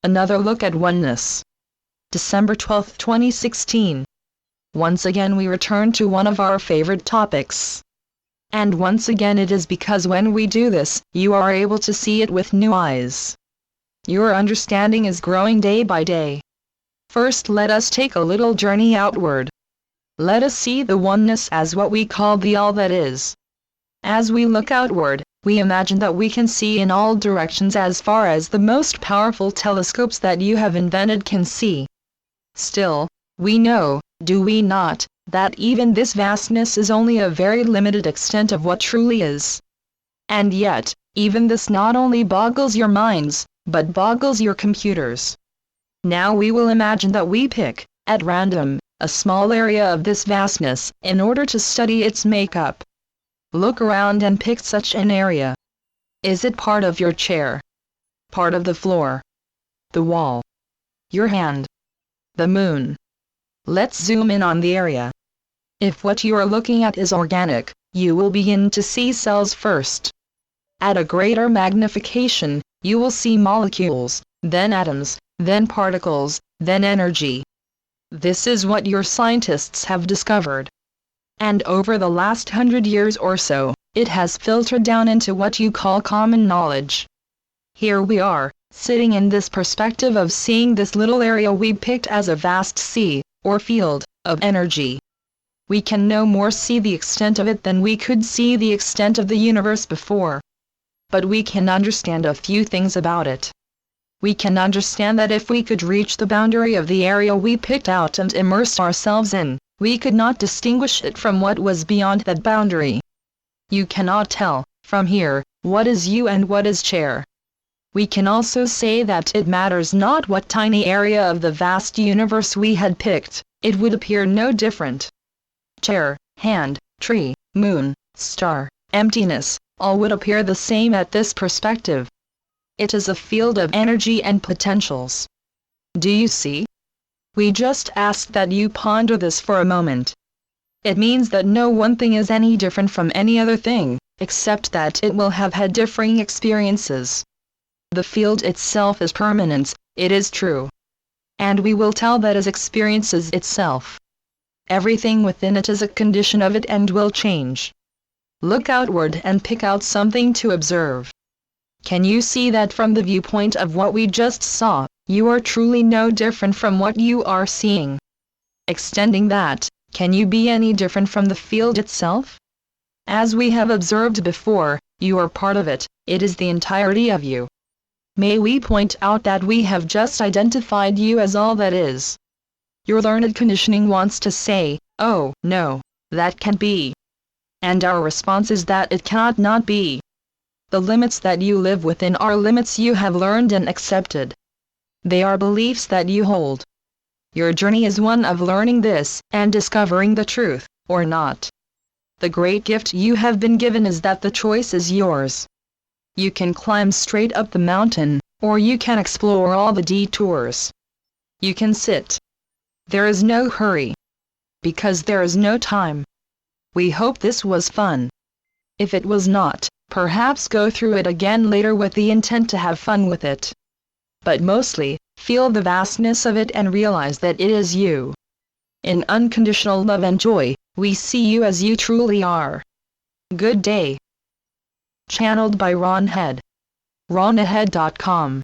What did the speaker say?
Another look at oneness. December 12, 2016. Once again we return to one of our favorite topics. And once again it is because when we do this, you are able to see it with new eyes. Your understanding is growing day by day. First, let us take a little journey outward. Let us see the oneness as what we call the all that is. As we look outward, we imagine that we can see in all directions as far as the most powerful telescopes that you have invented can see. Still, we know, do we not, that even this vastness is only a very limited extent of what truly is. And yet, even this not only boggles your minds, but boggles your computers. Now we will imagine that we pick, at random, a small area of this vastness, in order to study its makeup. Look around and pick such an area. Is it part of your chair? Part of the floor? The wall? Your hand? The moon? Let's zoom in on the area. If what you are looking at is organic, you will begin to see cells first. At a greater magnification, you will see molecules, then atoms, then particles, then energy. This is what your scientists have discovered. And over the last 100 years or so, it has filtered down into what you call common knowledge. Here we are, sitting in this perspective of seeing this little area we picked as a vast sea, or field, of energy. We can no more see the extent of it than we could see the extent of the universe before. But we can understand a few things about it. We can understand that if we could reach the boundary of the area we picked out and immerse ourselves in, we could not distinguish it from what was beyond that boundary. You cannot tell, from here, what is you and what is chair. We can also say that it matters not what tiny area of the vast universe we had picked, it would appear no different. Chair, hand, tree, moon, star, emptiness, all would appear the same at this perspective. It is a field of energy and potentials. Do you see? We just ask that you ponder this for a moment. It means that no one thing is any different from any other thing, except that it will have had differing experiences. The field itself is permanent, it is true. And we will tell that as experiences itself. Everything within it is a condition of it and will change. Look outward and pick out something to observe. Can you see that from the viewpoint of what we just saw, you are truly no different from what you are seeing? Extending that, can you be any different from the field itself? As we have observed before, you are part of it, it is the entirety of you. May we point out that we have just identified you as all that is. Your learned conditioning wants to say, oh, no, that can't be. And our response is that it cannot not be. The limits that you live within are limits you have learned and accepted. They are beliefs that you hold. Your journey is one of learning this and discovering the truth, or not. The great gift you have been given is that the choice is yours. You can climb straight up the mountain, or you can explore all the detours. You can sit. There is no hurry. Because there is no time. We hope this was fun. If it was not, perhaps go through it again later with the intent to have fun with it. But mostly, feel the vastness of it and realize that it is you. In unconditional love and joy, we see you as you truly are. Good day. Channeled by Ron Head. RonAhead.com